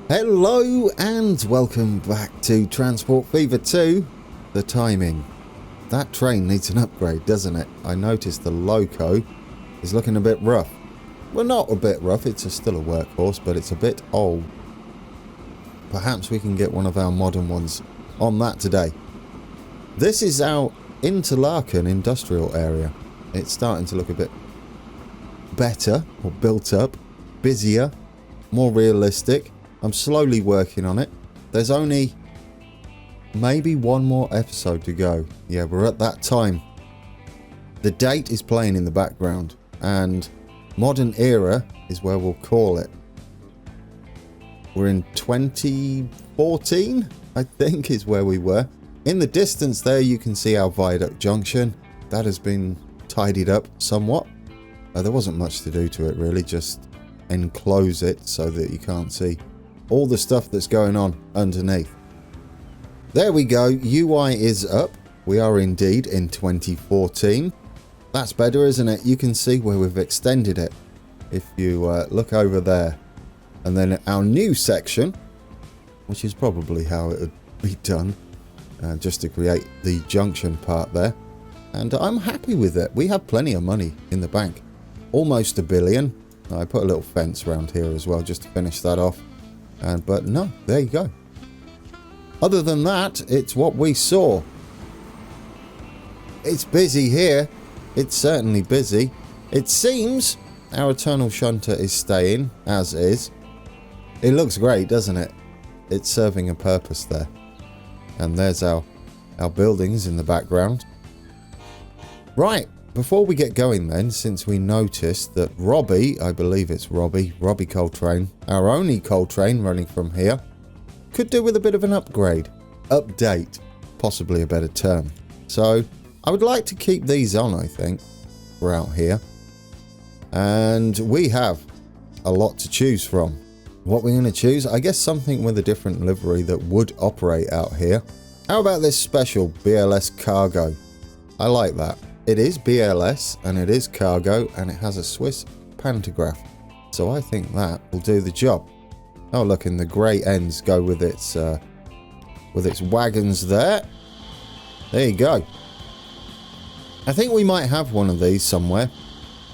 Hello and welcome back to Transport Fever 2. The timing. That train needs an upgrade, doesn't it? I noticed the loco is looking a bit rough. Well, not a bit rough, it's still a workhorse, but it's a bit old. Perhaps we can get one of our modern ones on that today. This is our Interlaken industrial area. It's starting to look a bit better, or built up, busier, more realistic. I'm slowly working on it. There's only maybe one more episode to go. Yeah, we're at that time. The date is playing in the background, and modern era is where we'll call it. We're in 2014, I think, is where we were. In the distance there, you can see our viaduct junction. That has been tidied up somewhat. There wasn't much to do to it, really. Just enclose it so that you can't see all the stuff that's going on underneath. There we go. UI is up. We are indeed in 2014. That's better, isn't it? You can see where we've extended it. If you look over there. And then our new section, which is probably how it would be done, just to create the junction part there. And I'm happy with it. We have plenty of money in the bank. Almost $1 billion. I put a little fence around here as well just to finish that off. But no, there you go. Other than that, it's what we saw. It's busy here. It's certainly busy. It seems our tunnel shunter is staying as is. It looks great, doesn't it? It's serving a purpose there. And there's our buildings in the background. Right, before we get going then, since we noticed that Robbie, I believe it's Robbie Coal Train, our only coal train running from here, could do with a bit of an upgrade. Update, possibly a better term. So, I would like to keep these on, I think. We're out here. And we have a lot to choose from. What we're going to choose? I guess something with a different livery that would operate out here. How about this special BLS cargo? I like that. It is BLS and it is cargo and it has a Swiss pantograph. So I think that will do the job. Oh look, and the grey ends go with its wagons there. There you go. I think we might have one of these somewhere.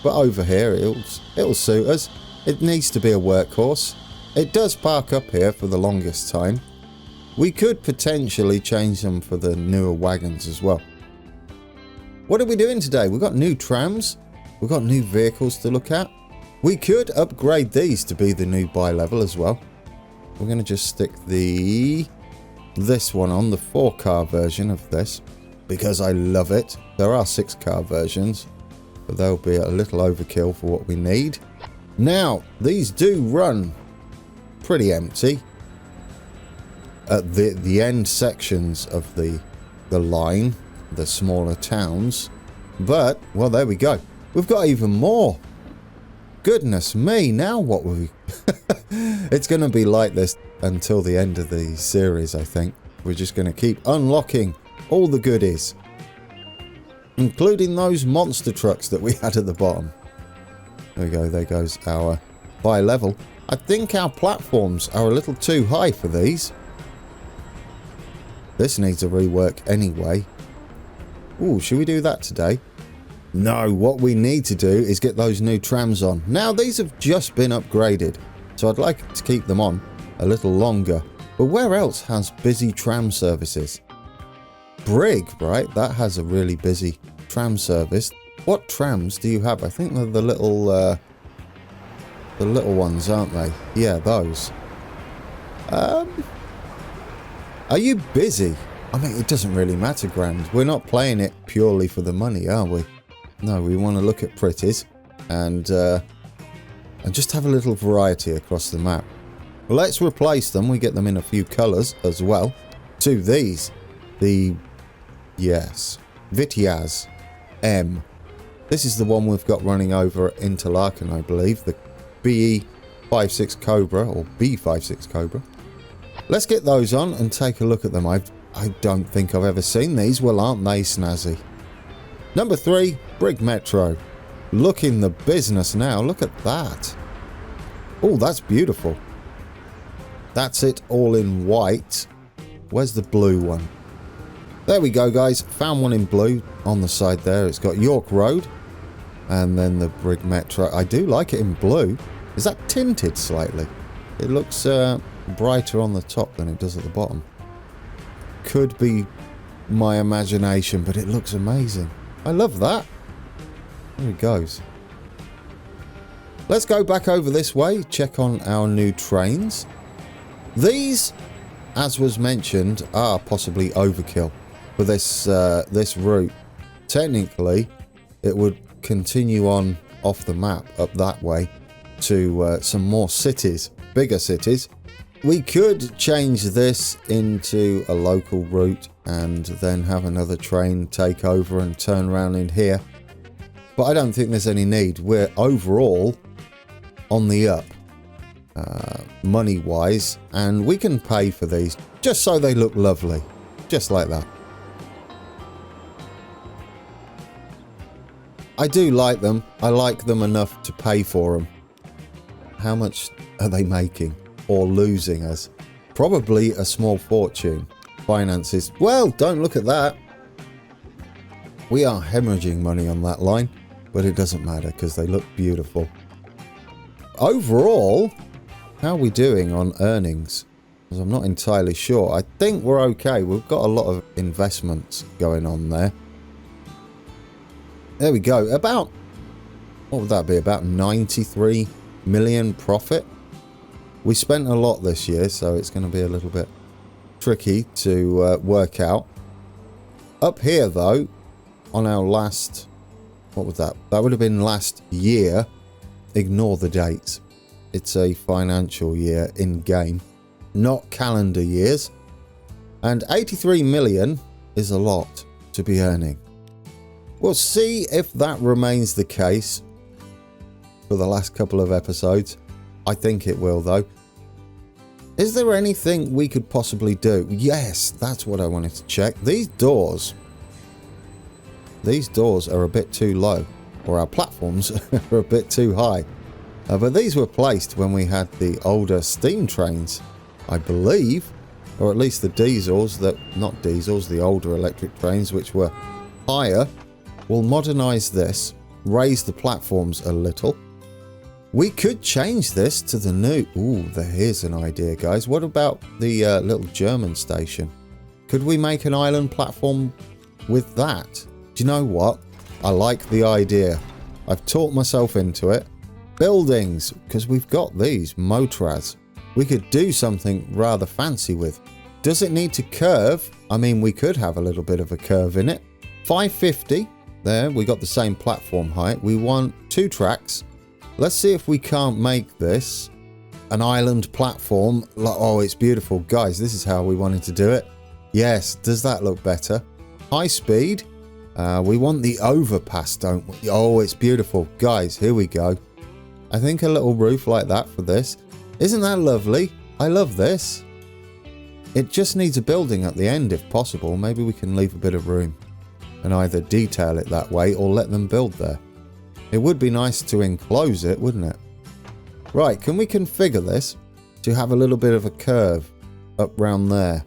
But over here it'll suit us. It needs to be a workhorse. It does park up here for the longest time. We could potentially change them for the newer wagons as well. What are we doing today? We've got new trams. We've got new vehicles to look at. We could upgrade these to be the new bi-level as well. We're going to just stick this one on, the 4-car version of this, because I love it. There are 6-car versions, but they'll be a little overkill for what we need. Now, these do run pretty empty at the end sections of the line, the smaller towns, but well, there we go. We've got even more. Goodness me, now what will we it's going to be like this until the end of the series. I think we're just going to keep unlocking all the goodies, including those monster trucks that we had at the bottom. There we go. There goes our bi-level. I think our platforms are a little too high for these. This needs a rework anyway. Ooh, should we do that today? No, what we need to do is get those new trams on. Now, these have just been upgraded, so I'd like to keep them on a little longer. But where else has busy tram services? Brig, right? That has a really busy tram service. What trams do you have? I think they're the little ones, aren't they? Yeah, those. Are you busy? I mean, it doesn't really matter, Grand. We're not playing it purely for the money, are we? No, we want to look at pretties and just have a little variety across the map. Well, let's replace them. We get them in a few colours as well. To these. Vitiaz M. This is the one we've got running over at Interlaken, I believe. The BE56 Cobra, or B56 Cobra. Let's get those on and take a look at them. I don't think I've ever seen these. Well, aren't they snazzy? Number 3, Brig Metro. Looking the business now. Look at that. Oh, that's beautiful. That's it, all in white. Where's the blue one? There we go, guys. Found one in blue on the side there. It's got York Road and then the Brig Metro. I do like it in blue. Is that tinted slightly? It looks brighter on the top than it does at the bottom. Could be my imagination, but it looks amazing. I love that. There it goes. Let's go back over this way, check on our new trains. These, as was mentioned, are possibly overkill for this this route. Technically, it would continue on off the map up that way to some more cities, bigger cities. We could change this into a local route and then have another train take over and turn around in here. But I don't think there's any need. We're overall on the up, money-wise, and we can pay for these just so they look lovely, just like that. I do like them. I like them enough to pay for them. How much are they making or losing us? Probably a small fortune. Finances, well, don't look at that. We are hemorrhaging money on that line, but it doesn't matter because they look beautiful. Overall, how are we doing on earnings? Because I'm not entirely sure. I think we're okay. We've got a lot of investments going on there. There we go. About, what would that be? About 93 million profit. We spent a lot this year, so it's going to be a little bit tricky to work out. Up here, though, on our last, what was that? That would have been last year. Ignore the dates. It's a financial year in game, not calendar years. And 83 million is a lot to be earning. We'll see if that remains the case for the last couple of episodes. I think it will, though. Is there anything we could possibly do? Yes, that's what I wanted to check. These doors are a bit too low, or our platforms are a bit too high. But these were placed when we had the older steam trains, I believe, or at least the diesels, not diesels, the older electric trains, which were higher. We'll modernise this, raise the platforms a little. We could change this to the new... Ooh, here's an idea, guys. What about the little German station? Could we make an island platform with that? Do you know what? I like the idea. I've talked myself into it. Buildings, because we've got these, Motras. We could do something rather fancy with. Does it need to curve? I mean, we could have a little bit of a curve in it. 550. There, we got the same platform height. We want 2 tracks. Let's see if we can't make this an island platform. Oh, it's beautiful. Guys, this is how we wanted to do it. Yes, does that look better? High speed. We want the overpass, don't we? Oh, it's beautiful. Guys, here we go. I think a little roof like that for this. Isn't that lovely? I love this. It just needs a building at the end if possible. Maybe we can leave a bit of room and either detail it that way or let them build there. It would be nice to enclose it, wouldn't it? Right, can we configure this to have a little bit of a curve up round there?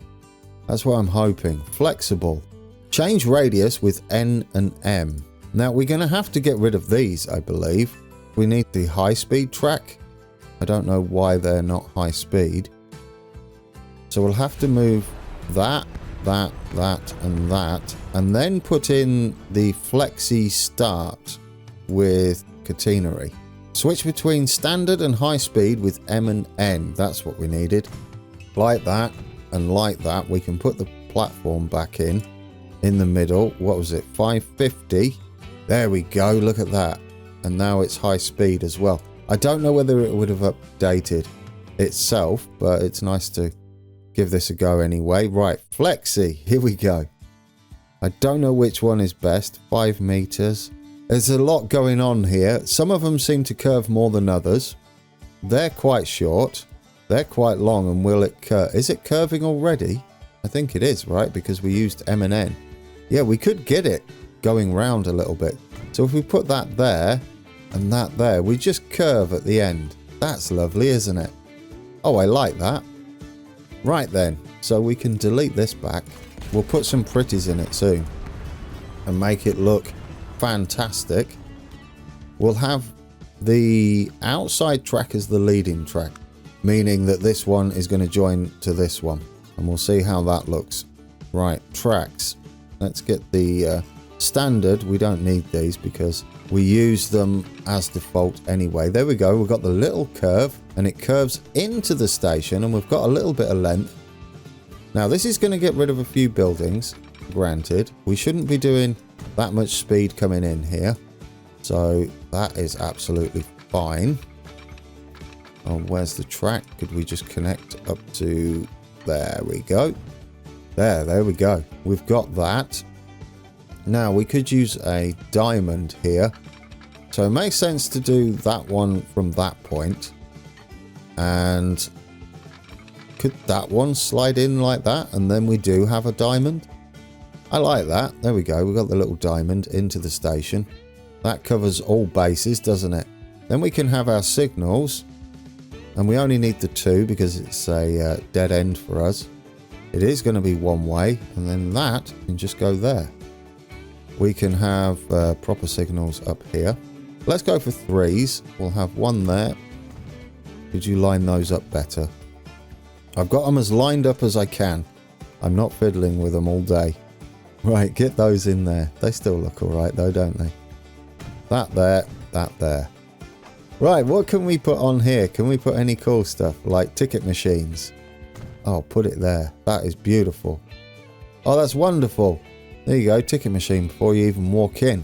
That's what I'm hoping. Flexible. Change radius with N and M. Now, we're going to have to get rid of these, I believe. We need the high-speed track. I don't know why they're not high speed. So we'll have to move that, and that. And then put in the flexi start with catenary. Switch between standard and high speed with M and N. That's what we needed. Like that and like that. We can put the platform back in the middle. What was it? 550. There we go. Look at that. And now it's high speed as well. I don't know whether it would have updated itself, but it's nice to give this a go anyway. Right, flexi. Here we go. I don't know which one is best. 5 meters. There's a lot going on here. Some of them seem to curve more than others. They're quite short. They're quite long. And will it curve? Is it curving already? I think it is, right? Because we used M and N. Yeah, we could get it going round a little bit. So if we put that there and that there, we just curve at the end. That's lovely, isn't it? Oh, I like that. Right then, so we can delete this back. We'll put some pretties in it soon and make it look fantastic. We'll have the outside track as the leading track, meaning that this one is going to join to this one, and we'll see how that looks. Right, tracks. Let's get the standard. We don't need these because we use them as default anyway. There we go. We've got the little curve, and it curves into the station, and we've got a little bit of length. Now this is going to get rid of a few buildings, granted. We shouldn't be doing that much speed coming in here, so that is absolutely fine. Oh, where's the track? Could we just connect up to... There we go. There we go. We've got that. Now we could use a diamond here, so it makes sense to do that one from that point. And could that one slide in like that, and then we do have a diamond? I like that. There we go. We've got the little diamond into the station. That covers all bases, doesn't it? Then we can have our signals, and we only need the 2 because it's a dead end for us. It is going to be one way, and then that can just go there. We can have proper signals up here. Let's go for 3s. We'll have one there. Could you line those up better? I've got them as lined up as I can. I'm not fiddling with them all day. Right, get those in there. They still look alright though, don't they? That there, that there. Right, what can we put on here? Can we put any cool stuff like ticket machines? Oh, put it there. That is beautiful. Oh, that's wonderful. There you go, ticket machine before you even walk in.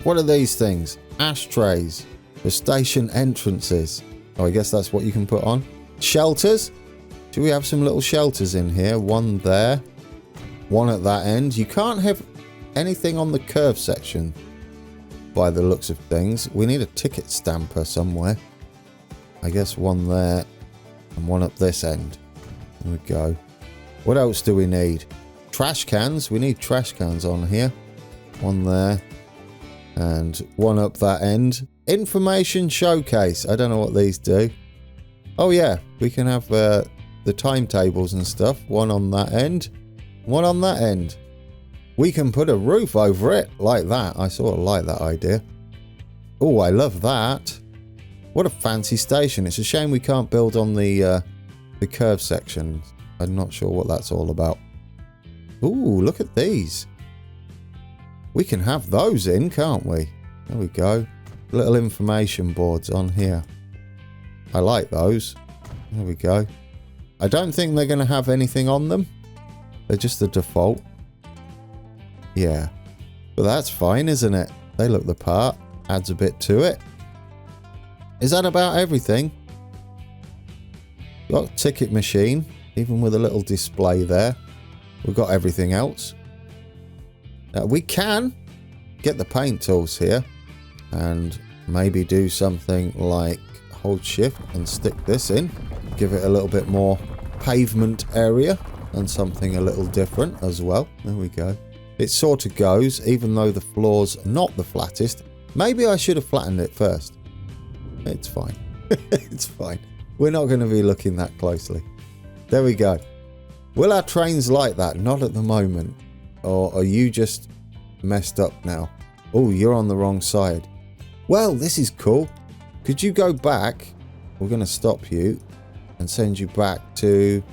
What are these things? Ashtrays for station entrances. Oh, I guess that's what you can put on. Shelters. Do we have some little shelters in here? One there. One at that end. You can't have anything on the curve section by the looks of things. We need a ticket stamper somewhere. I guess one there and one up this end. There we go. What else do we need? Trash cans. We need trash cans on here. One there and one up that end. Information showcase. I don't know what these do. Oh yeah, we can have the timetables and stuff. One on that end, one on that end. We can put a roof over it like that. I sort of like that idea. Oh, I love that. What a fancy station. It's a shame we can't build on the curve section. I'm not sure what that's all about. Ooh, look at these. We can have those in, can't we? There we go. Little information boards on here. I like those. There we go. I don't think they're going to have anything on them. They're just the default. Yeah. But that's fine, isn't it? They look the part. Adds a bit to it. Is that about everything? Got a ticket machine. Even with a little display there. We've got everything else. We can get the paint tools here. And maybe do something like hold shift and stick this in. Give it a little bit more pavement area. And something a little different as well. There we go. It sort of goes, even though the floor's not the flattest. Maybe I should have flattened it first. It's fine. It's fine. We're not going to be looking that closely. There we go. Will our trains like that? Not at the moment. Or are you just messed up now? Oh, you're on the wrong side. Well, this is cool. Could you go back? We're going to stop you and send you back to...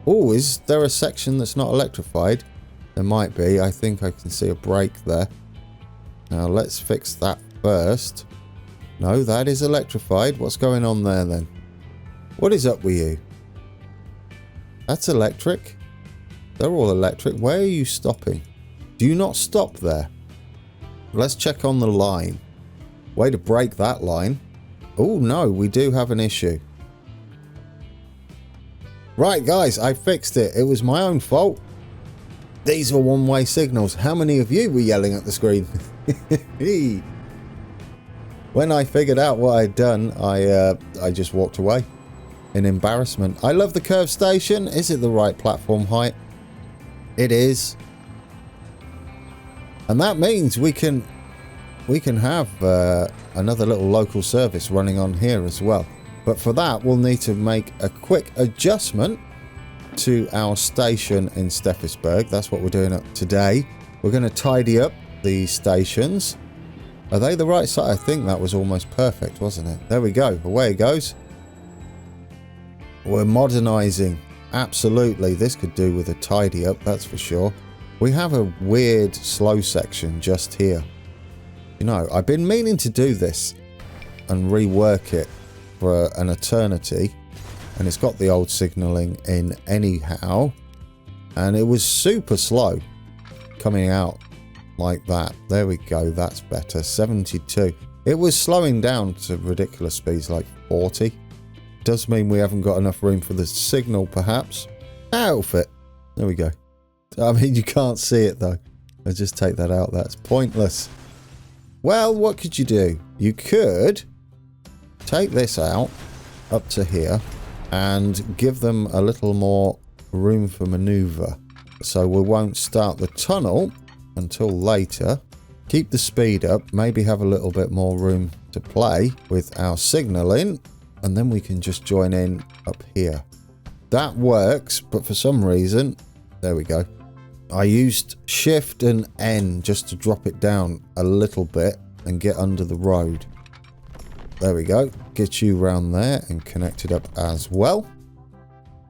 Oh, is there a section that's not electrified? There might be. I think I can see a break there. Now, let's fix that first. No, that is electrified. What's going on there then? What is up with you? That's electric. They're all electric. Where are you stopping? Do you not stop there? Let's check on the line. Way to break that line. Oh, no, we do have an issue. Right, guys, I fixed it. It was my own fault. These are one-way signals. How many of you were yelling at the screen? When I figured out what I'd done, I just walked away in embarrassment. I love the curve station. Is it the right platform height? It is. And that means we can have another little local service running on here as well. But for that, we'll need to make a quick adjustment to our station in Stephensburg. That's what we're doing up today. We're going to tidy up the stations. Are they the right side? I think that was almost perfect, wasn't it? There we go. Away it goes. We're modernizing. Absolutely. This could do with a tidy up, that's for sure. We have a weird slow section just here. You know, I've been meaning to do this and rework it for an eternity. And it's got the old signalling in anyhow. And it was super slow coming out like that. There we go. That's better. 72. It was slowing down to ridiculous speeds like 40. Does mean we haven't got enough room for the signal, perhaps. That'll fit. There we go. I mean, you can't see it though. I'll just take that out. That's pointless. Well, what could you do? You could take this out up to here and give them a little more room for maneuver. So we won't start the tunnel until later. Keep the speed up, maybe have a little bit more room to play with our signalling, and then we can just join in up here. That works, but for some reason, there we go. I used Shift and N just to drop it down a little bit and get under the road. There we go. Get you round there and connect it up as well.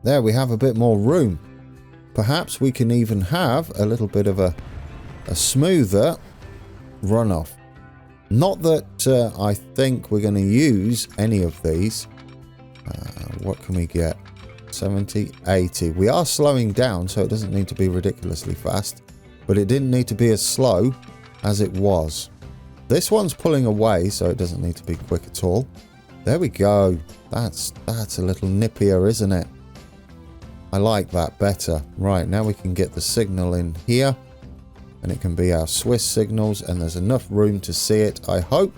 There we have a bit more room. Perhaps we can even have a little bit of a smoother runoff. Not that I think we're going to use any of these. What can we get? 70, 80. We are slowing down, so it doesn't need to be ridiculously fast. But it didn't need to be as slow as it was. This one's pulling away, so it doesn't need to be quick at all. There we go. That's a little nippier, isn't it? I like that better. Right, now we can get the signal in here. And it can be our Swiss signals, and there's enough room to see it, I hope.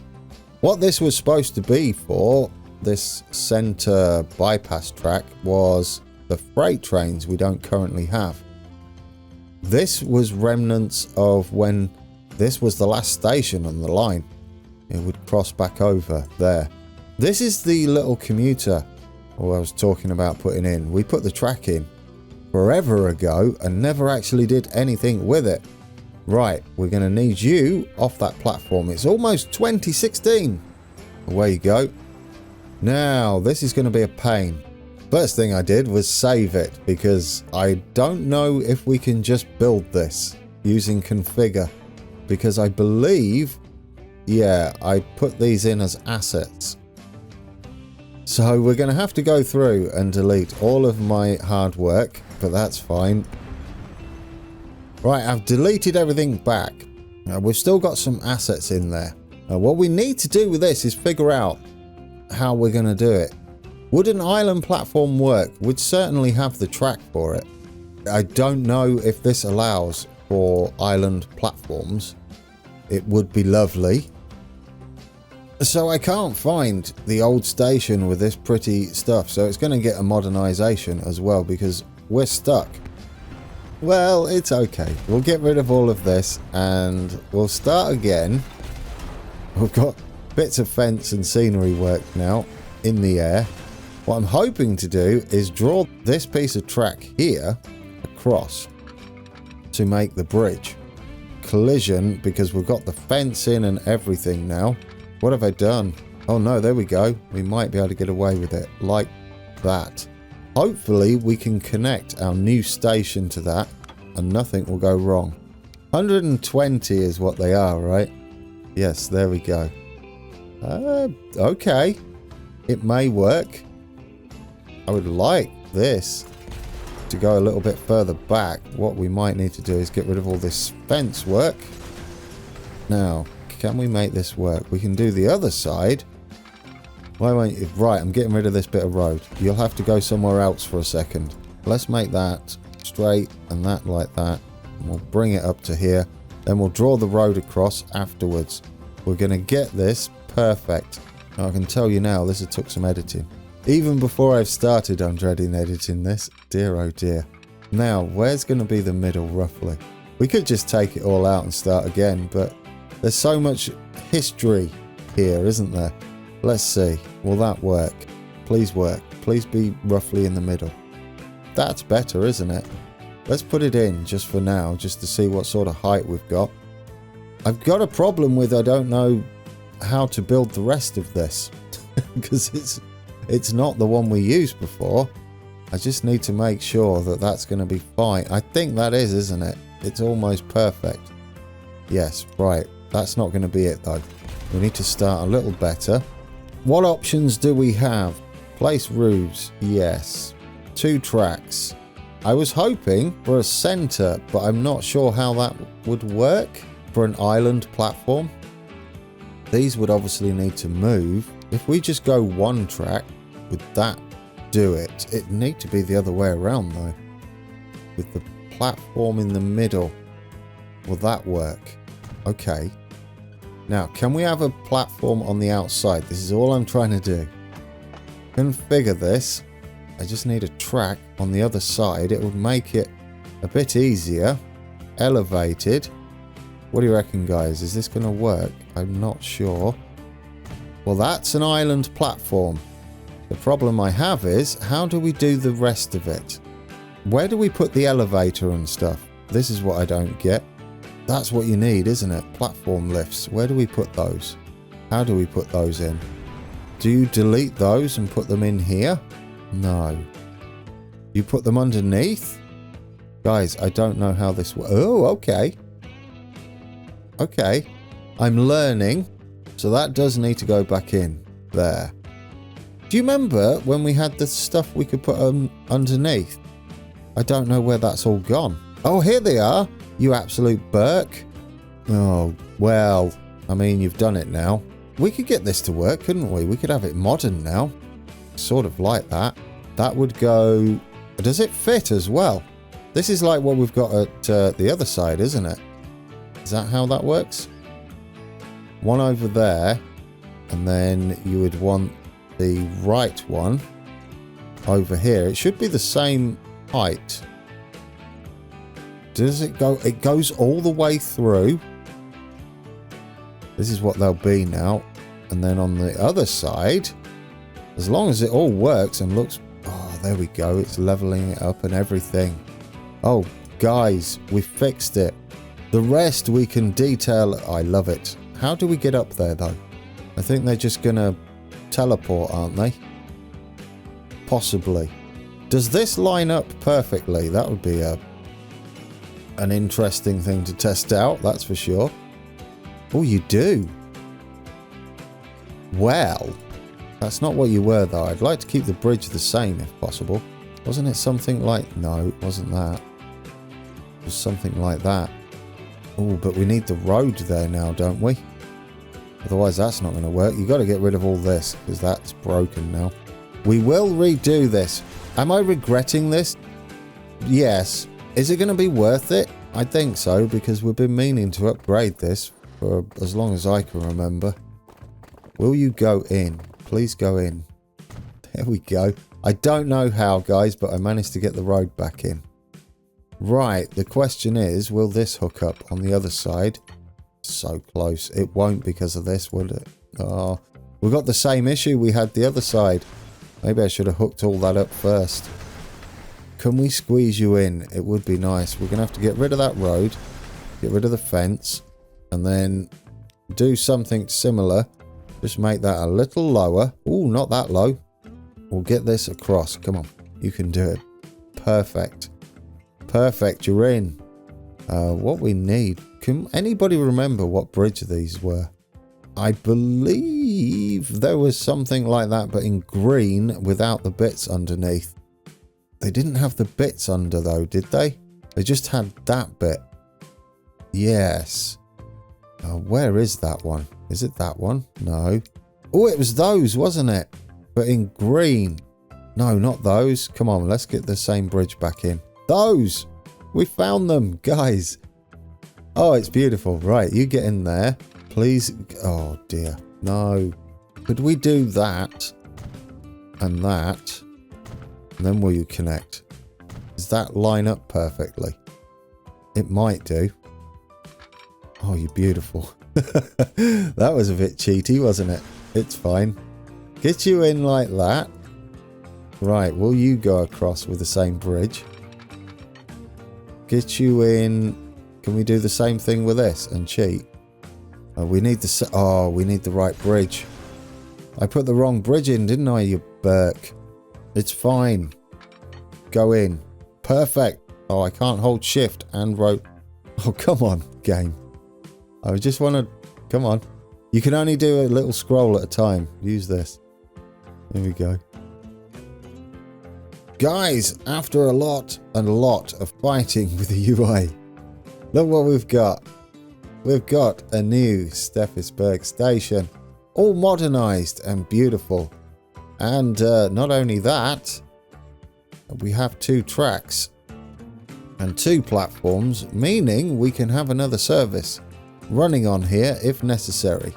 What this was supposed to be for, this centre bypass track, was the freight trains we don't currently have. This was remnants of when this was the last station on the line. It would cross back over there. This is the little commuter I was talking about putting in. We put the track in forever ago and never actually did anything with it. Right, we're going to need you off that platform. It's almost 2016. Away you go. Now, this is going to be a pain. First thing I did was save it, because I don't know if we can just build this using configure. Because I believe, yeah, I put these in as assets. So we're going to have to go through and delete all of my hard work, but that's fine. Right, I've deleted everything back. Now, we've still got some assets in there. Now, what we need to do with this is figure out how we're going to do it. Would an island platform work? We'd certainly have the track for it. I don't know if this allows for island platforms. It would be lovely. So I can't find the old station with this pretty stuff. So it's going to get a modernization as well, because we're stuck. Well, it's okay. We'll get rid of all of this and we'll start again. We've got bits of fence and scenery work now in the air. What I'm hoping to do is draw this piece of track here across to make the bridge. Collision, because we've got the fence in and everything now. What have I done? Oh no, there we go. We might be able to get away with it like that. Hopefully we can connect our new station to that and nothing will go wrong. 120 is what they are, right? Yes, there we go. Okay. It may work. I would like this to go a little bit further back. What we might need to do is get rid of all this fence work. Now, can we make this work? We can do the other side. Why won't you? Right, I'm getting rid of this bit of road. You'll have to go somewhere else for a second. Let's make that straight and that like that. And we'll bring it up to here. Then we'll draw the road across afterwards. We're going to get this perfect. Now, I can tell you now, this has took some editing. Even before I've started, I'm dreading editing this. Dear, oh dear. Now, where's going to be the middle, roughly? We could just take it all out and start again, but there's so much history here, isn't there? Let's see. Will that work? Please work. Please be roughly in the middle. That's better, isn't it? Let's put it in just for now, just to see what sort of height we've got. I've got a problem with I don't know how to build the rest of this. Because it's not the one we used before. I just need to make sure that that's going to be fine. I think that is, isn't it? It's almost perfect. Yes, right. That's not going to be it though. We need to start a little better. What options do we have? Place roofs. Yes. 2 tracks. I was hoping for a centre, but I'm not sure how that would work for an island platform. These would obviously need to move. If we just go 1 track, would that do it? It'd need to be the other way around though. With the platform in the middle. Will that work? Okay. Now, can we have a platform on the outside? This is all I'm trying to do. Configure this. I just need a track on the other side. It would make it a bit easier. Elevated. What do you reckon, guys? Is this going to work? I'm not sure. Well, that's an island platform. The problem I have is, how do we do the rest of it? Where do we put the elevator and stuff? This is what I don't get. That's what you need, isn't it? Platform lifts. Where do we put those? How do we put those in? Do you delete those and put them in here? No. You put them underneath? Guys, I don't know how this works. Oh, okay. Okay. I'm learning. So that does need to go back in. There. Do you remember when we had the stuff we could put underneath? I don't know where that's all gone. Oh, here they are. You absolute Burke. Oh, well, I mean, you've done it now. We could get this to work, couldn't we? We could have it modern now. Sort of like that. That would go... Does it fit as well? This is like what we've got at the other side, isn't it? Is that how that works? One over there. And then you would want the right one over here. It should be the same height. Does it go? It goes all the way through. This is what they'll be now. And then on the other side, as long as it all works and looks... Oh, there we go. It's leveling it up and everything. Oh, guys, we fixed it. The rest we can detail. I love it. How do we get up there, though? I think they're just going to teleport, aren't they? Possibly. Does this line up perfectly? That would be an interesting thing to test out, that's for sure. Oh, you do? Well, that's not what you were, though. I'd like to keep the bridge the same, if possible. Wasn't it something like... No, it wasn't that. It was something like that. Oh, but we need the road there now, don't we? Otherwise, that's not going to work. You've got to get rid of all this, because that's broken now. We will redo this. Am I regretting this? Yes. Is it going to be worth it? I think so, because we've been meaning to upgrade this for as long as I can remember. Will you go in? Please go in. There we go. I don't know how, guys, but I managed to get the road back in. Right, the question is, will this hook up on the other side? So close. It won't because of this, will it? Oh, we've got the same issue we had the other side. Maybe I should have hooked all that up first. Can we squeeze you in? It would be nice. We're going to have to get rid of that road, get rid of the fence, and then do something similar. Just make that a little lower. Oh, not that low. We'll get this across. Come on. You can do it. Perfect. Perfect. You're in. What we need. Can anybody remember what bridge these were? I believe there was something like that, but in green without the bits underneath. They didn't have the bits under though, did they? They just had that bit. Yes. Where is that one? Is it that one? No. Oh, it was those, wasn't it? But in green. No, not those. Come on, let's get the same bridge back in. Those! We found them, guys. Oh, it's beautiful. Right, you get in there. Please. Oh, dear. No. Could we do that? And that? And then will you connect? Does that line up perfectly? It might do. Oh, you're beautiful. That was a bit cheaty, wasn't it? It's fine. Get you in like that. Right, will you go across with the same bridge? Get you in. Can we do the same thing with this and cheat? We need the right bridge. I put the wrong bridge in, didn't I, you Burke? It's fine. Go in. Perfect. Oh, I can't hold shift and rope. Oh, come on, game. I just want to... Come on. You can only do a little scroll at a time. Use this. Here we go. Guys, after a lot of fighting with the UI, look what we've got. We've got a new Stephensburg station. All modernised and beautiful. And not only that, we have 2 tracks and 2 platforms, meaning we can have another service running on here if necessary,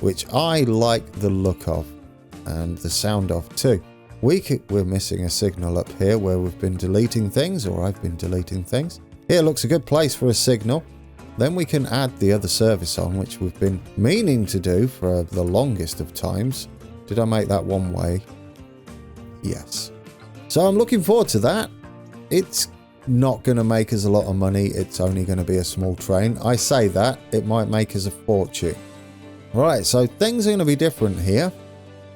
which I like the look of and the sound of too. We're missing a signal up here where we've been deleting things, or I've been deleting things. Here looks a good place for a signal. Then we can add the other service on, which we've been meaning to do for the longest of times. Did I make that one way? Yes. So I'm looking forward to that. It's not going to make us a lot of money. It's only going to be a small train. I say that. It might make us a fortune. Right, so things are going to be different here.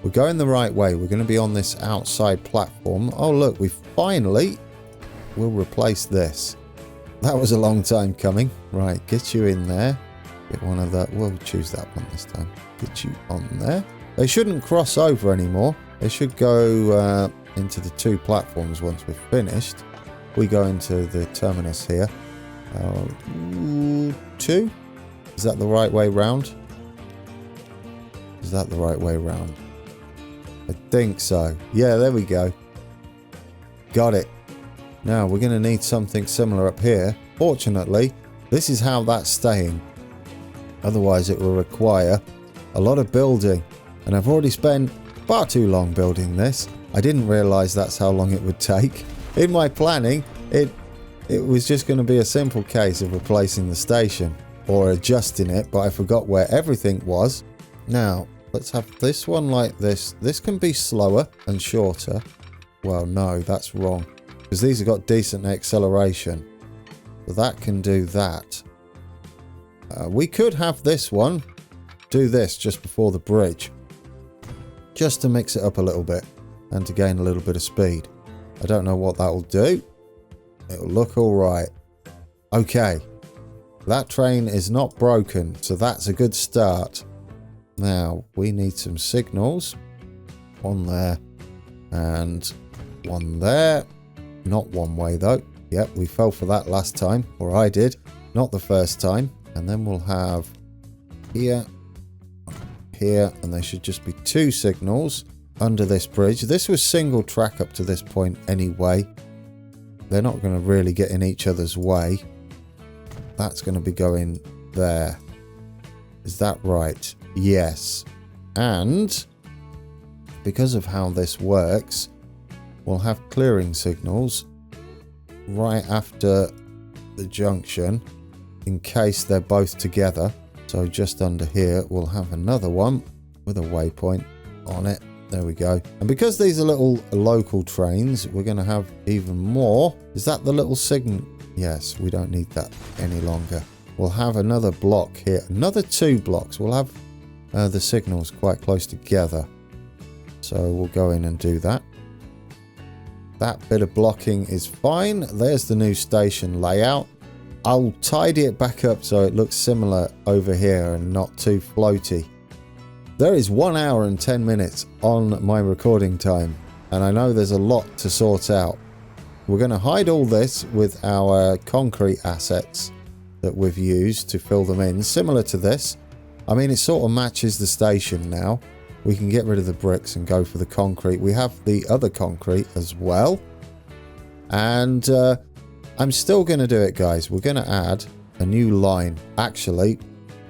We're going the right way. We're going to be on this outside platform. Oh, look, we'll replace this. That was a long time coming. Right, get you in there. Get one of that. We'll choose that one this time. Get you on there. They shouldn't cross over anymore. They should go into the 2 platforms once we've finished. We go into the terminus here. 2? Is that the right way round? Is that the right way round? I think so. Yeah, there we go. Got it. Now we're going to need something similar up here. Fortunately, this is how that's staying. Otherwise it will require a lot of building. And I've already spent far too long building this. I didn't realise that's how long it would take. In my planning, it was just going to be a simple case of replacing the station or adjusting it, but I forgot where everything was. Now, let's have this one like this. This can be slower and shorter. Well, no, that's wrong, because these have got decent acceleration. So that can do that. We could have this one do this just before the bridge, just to mix it up a little bit and to gain a little bit of speed. I don't know what that will do. It'll look all right. Okay. That train is not broken, so that's a good start. Now, we need some signals. One there and one there. Not one way though. Yep, we fell for that last time, or I did. Not the first time. And then we'll have here, here, and there should just be 2 signals under this bridge. This was single track up to this point anyway. They're not going to really get in each other's way. That's going to be going there. Is that right? Yes. And because of how this works, we'll have clearing signals right after the junction in case they're both together. So just under here, we'll have another one with a waypoint on it. There we go. And because these are little local trains, we're going to have even more. Is that the little signal? Yes, we don't need that any longer. We'll have another block here. Another 2 blocks. We'll have the signals quite close together. So we'll go in and do that. That bit of blocking is fine. There's the new station layout. I'll tidy it back up so it looks similar over here and not too floaty. There is 1 hour and 10 minutes on my recording time, and I know there's a lot to sort out. We're going to hide all this with our concrete assets that we've used to fill them in, similar to this. I mean, it sort of matches the station now. We can get rid of the bricks and go for the concrete. We have the other concrete as well. And I'm still going to do it, guys. We're going to add a new line. Actually,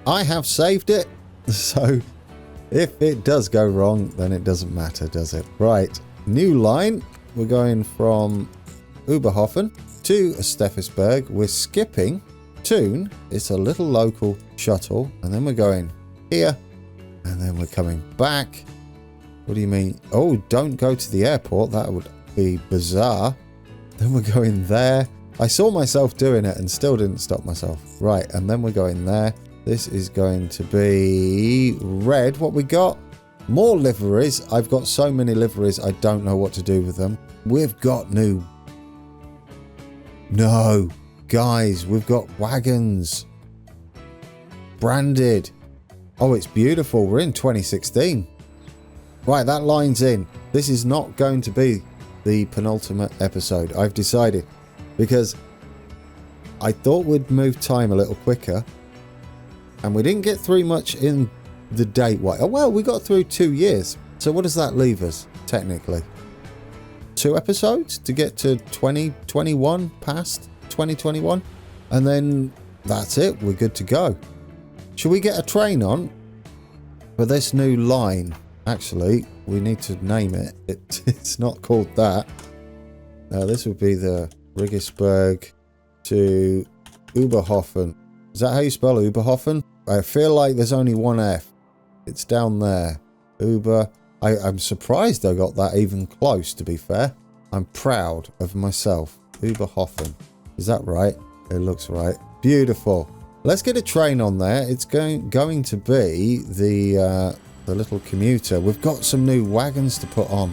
I have saved it, so if it does go wrong, then it doesn't matter, does it? Right, new line. We're going from Oberhofen to Steffisburg. We're skipping Thun. It's a little local shuttle. And then we're going here. And then we're coming back. What do you mean? Oh, don't go to the airport. That would be bizarre. Then we're going there. I saw myself doing it and still didn't stop myself. Right, and then we're going there. This is going to be red. What we got? More liveries. I've got so many liveries, I don't know what to do with them. We've got new... No, guys, we've got wagons. Branded. Oh, it's beautiful. We're in 2016. Right, that line's in. This is not going to be the penultimate episode. I've decided. Because I thought we'd move time a little quicker. And we didn't get through much in the date. Oh, well, we got through 2 years. So what does that leave us, technically? 2 episodes to get to 2021, past 2021. And then that's it. We're good to go. Should we get a train on for this new line? Actually, we need to name it. It's not called that. This would be the Regensburg to Oberhofen. Is that how you spell Oberhofen? I feel like there's only one F. It's down there. I'm surprised I got that even close, to be fair. I'm proud of myself. Oberhofen. Is that right? It looks right. Beautiful. Let's get a train on there. It's going to be the little commuter. We've got some new wagons to put on.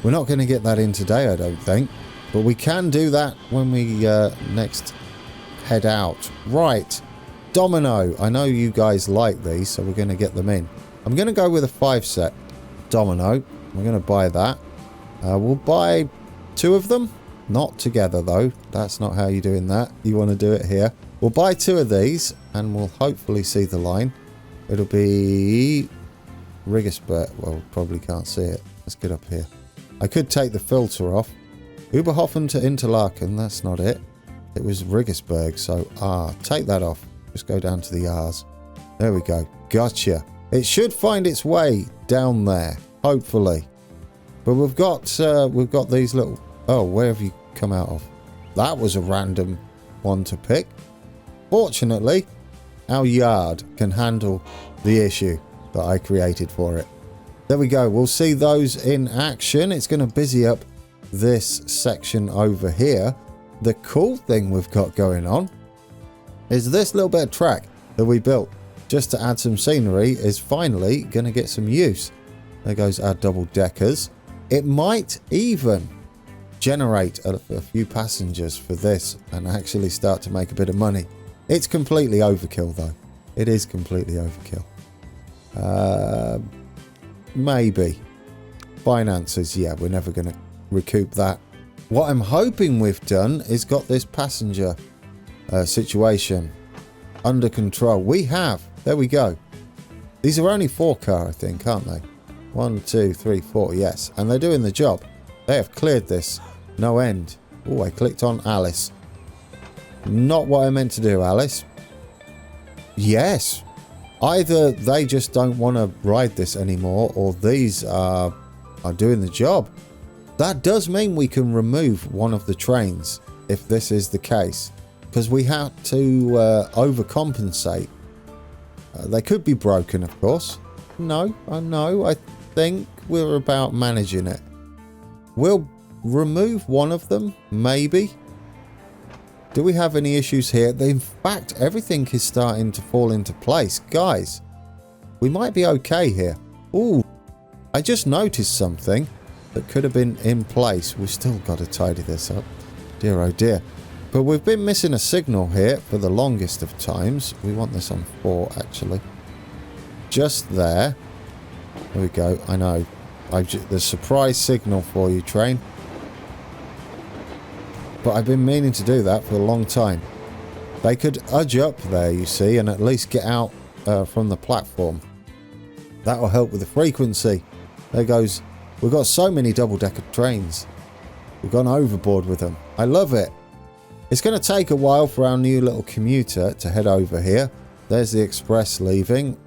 We're not going to get that in today, I don't think. But we can do that when we next head out. Right. Domino. I know you guys like these, so we're going to get them in. I'm going to go with a 5 set domino. We're going to buy that. We'll buy 2 of them. Not together, though. That's not how you're doing that. You want to do it here. We'll buy 2 of these, and we'll hopefully see the line. It'll be Regensburg. Well, probably can't see it. Let's get up here. I could take the filter off. Oberhofen to Interlaken. That's not it. It was Regensburg, so take that off. Just go down to the R's. There we go. Gotcha. It should find its way down there, hopefully. But we've got these little... Oh, where have you come out of? That was a random one to pick. Fortunately, our yard can handle the issue that I created for it. There we go. We'll see those in action. It's going to busy up this section over here. The cool thing we've got going on is this little bit of track that we built just to add some scenery is finally going to get some use. There goes our double deckers. It might even generate a few passengers for this and actually start to make a bit of money. It's completely overkill, though. It is completely overkill. Maybe. Finances, yeah, we're never going to recoup that. What I'm hoping we've done is got this passenger situation under control. We have. There we go. These are only 4 car, I think, aren't they? 1, 2, 3, 4, yes. And they're doing the job. They have cleared this. No end. Oh, I clicked on Alice. Not what I meant to do, Alice. Yes. Either they just don't want to ride this anymore, or these are doing the job. That does mean we can remove one of the trains, if this is the case. Because we had to overcompensate. They could be broken, of course. No, I think we're about managing it. We'll remove one of them, maybe. Do we have any issues here? In fact, everything is starting to fall into place. Guys, we might be okay here. Ooh, I just noticed something that could have been in place. We've still got to tidy this up. Dear, oh dear. But we've been missing a signal here for the longest of times. We want this on 4, actually. Just there. There we go. I know. The surprise signal for you, train. But I've been meaning to do that for a long time. They could edge up there, you see, and at least get out from the platform. That will help with the frequency. There goes. We've got so many double-decker trains. We've gone overboard with them. I love it. It's going to take a while for our new little commuter to head over here. There's the express leaving.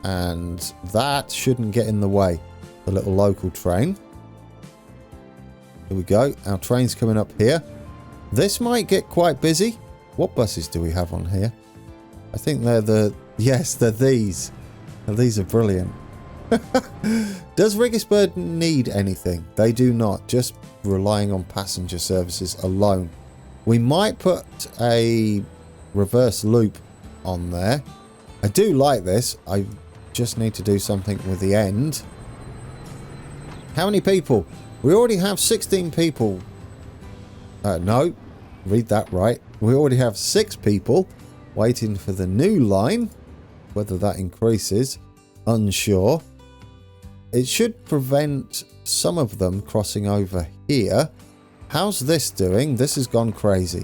And that shouldn't get in the way. The little local train. Here we go. Our train's coming up here. This might get quite busy. What buses do we have on here? I think they're the... Yes, they're these. And these are brilliant. Does Regensburg need anything? They do not, just relying on passenger services alone. We might put a reverse loop on there. I do like this. I just need to do something with the end. How many people? We already have 16 people. No, read that right. We already have 6 people waiting for the new line. Whether that increases, unsure. It should prevent some of them crossing over here. How's this doing? This has gone crazy.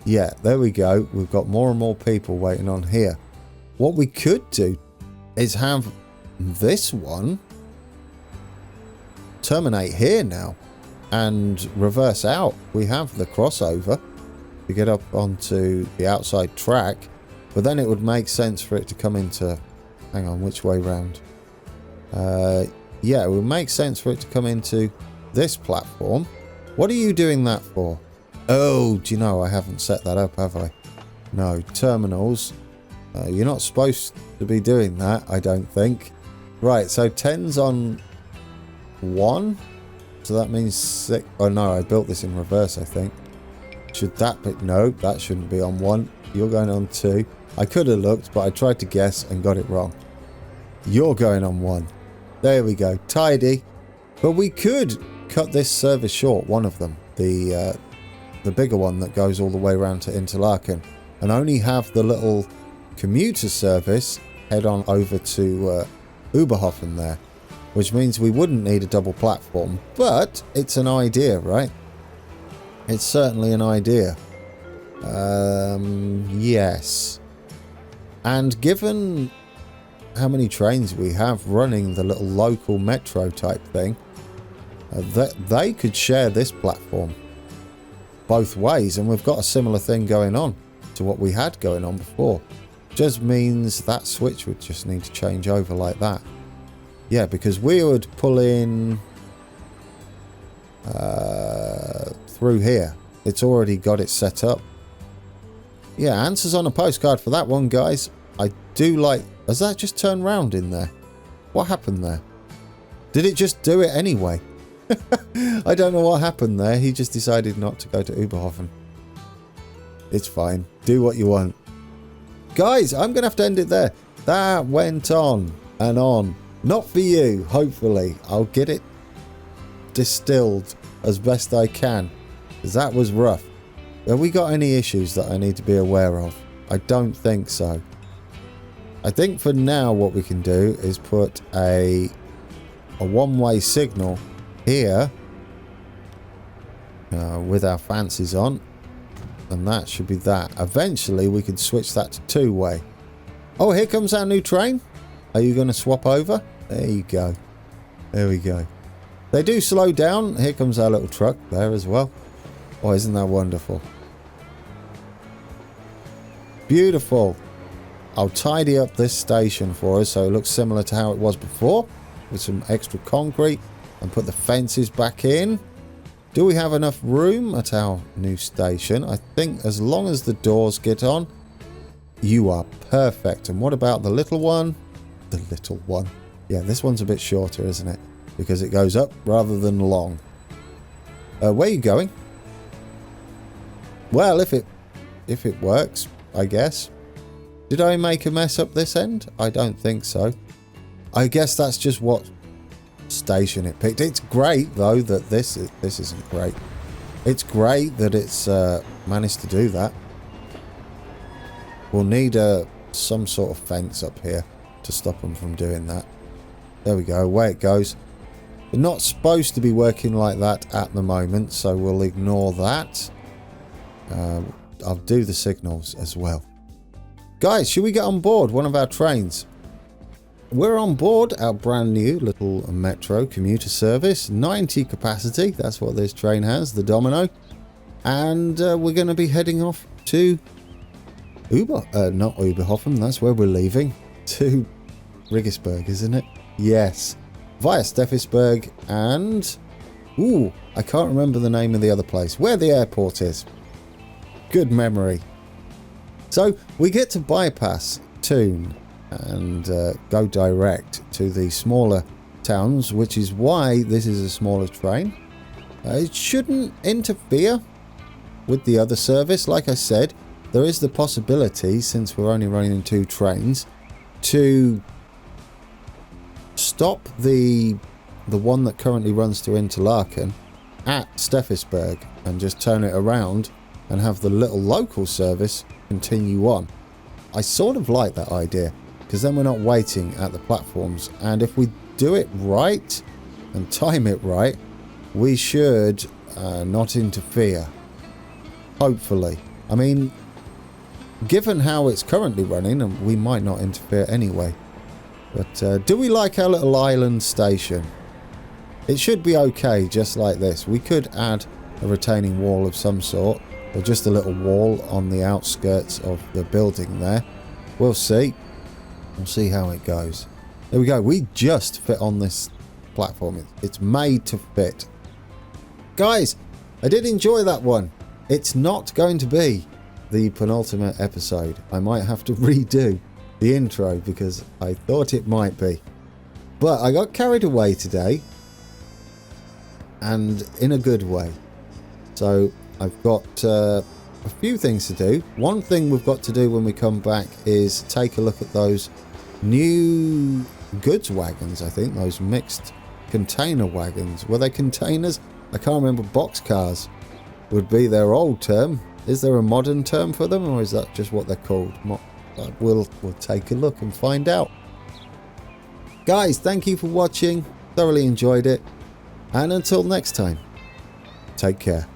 Yeah, there we go. We've got more and more people waiting on here. What we could do is have this one terminate here now and reverse out. We have the crossover to get up onto the outside track, but then it would make sense for it to come into... Hang on, which way round? Yeah, it would make sense for it to come into this platform. What are you doing that for? Oh, do you know, I haven't set that up, have I? No, terminals. You're not supposed to be doing that, I don't think. Right, so 10's on 1. So that means 6. Oh no, I built this in reverse, I think. Should that be... No, that shouldn't be on 1. You're going on 2. I could have looked, but I tried to guess and got it wrong. You're going on 1. There we go. Tidy. But we could cut this service short, one of them. The bigger one that goes all the way around to Interlaken. And only have the little commuter service head on over to Oberhofen there. Which means we wouldn't need a double platform. But it's an idea, right? It's certainly an idea. Yes. And given how many trains we have running the little local metro type thing, that they could share this platform both ways, and we've got a similar thing going on to what we had going on before. Just means that switch would just need to change over like that. Yeah, because we would pull in through here. It's already got it set up. Yeah, answers on a postcard for that one, guys. I do like... Has that just turned round in there? What happened there? Did it just do it anyway? I don't know what happened there. He just decided not to go to Oberhofen. It's fine. Do what you want. Guys, I'm going to have to end it there. That went on and on. Not for you, hopefully. I'll get it distilled as best I can. Because that was rough. Have we got any issues that I need to be aware of? I don't think so. I think for now what we can do is put a one-way signal here with our fancies on, and that should be that. Eventually we could switch that to two-way. Oh, here comes our new train. Are you going to swap over? There you go. There we go. They do slow down. Here comes our little truck there as well. Oh, isn't that wonderful? Beautiful. I'll tidy up this station for us so it looks similar to how it was before, with some extra concrete, and put the fences back in. Do we have enough room at our new station? I think as long as the doors get on, you are perfect. And what about the little one? The little one. Yeah, this one's a bit shorter, isn't it? Because it goes up rather than long. Where are you going? Well, if it works, I guess. Did I make a mess up this end? I don't think so. I guess that's just what station it picked. It's great though that this isn't great. It's great that it's managed to do that. We'll need some sort of fence up here to stop them from doing that. There we go. Away it goes. We're not supposed to be working like that at the moment, so we'll ignore that. I'll do the signals as well. Guys, should we get on board one of our trains? We're on board our brand new little metro commuter service. 90 capacity, that's what this train has, the Domino. And we're going to be heading off to not Oberhofen, that's where we're leaving. To Regensburg, isn't it? Yes. Via Steffisburg and... Ooh, I can't remember the name of the other place. Where the airport is. Good memory. So we get to bypass Thun and go direct to the smaller towns, which is why this is a smaller train. It shouldn't interfere with the other service. Like I said, there is the possibility, since we're only running 2 trains, to stop the one that currently runs to Interlaken at Steffisburg and just turn it around and have the little local service continue on. I sort of like that idea, because then we're not waiting at the platforms, and if we do it right and time it right, we should not interfere. Hopefully. I mean, given how it's currently running, and we might not interfere anyway. But do we like our little island station? It should be okay just like this. We could add a retaining wall of some sort, or just a little wall on the outskirts of the building there. We'll see. We'll see how it goes. There we go. We just fit on this platform. It's made to fit. Guys, I did enjoy that one. It's not going to be the penultimate episode. I might have to redo the intro because I thought it might be. But I got carried away today, and in a good way. So I've got a few things to do. One thing we've got to do when we come back is take a look at those new goods wagons, I think, those mixed container wagons. Were they containers? I can't remember. Boxcars would be their old term. Is there a modern term for them, or is that just what they're called? We'll take a look and find out. Guys, thank you for watching. Thoroughly enjoyed it. And until next time, take care.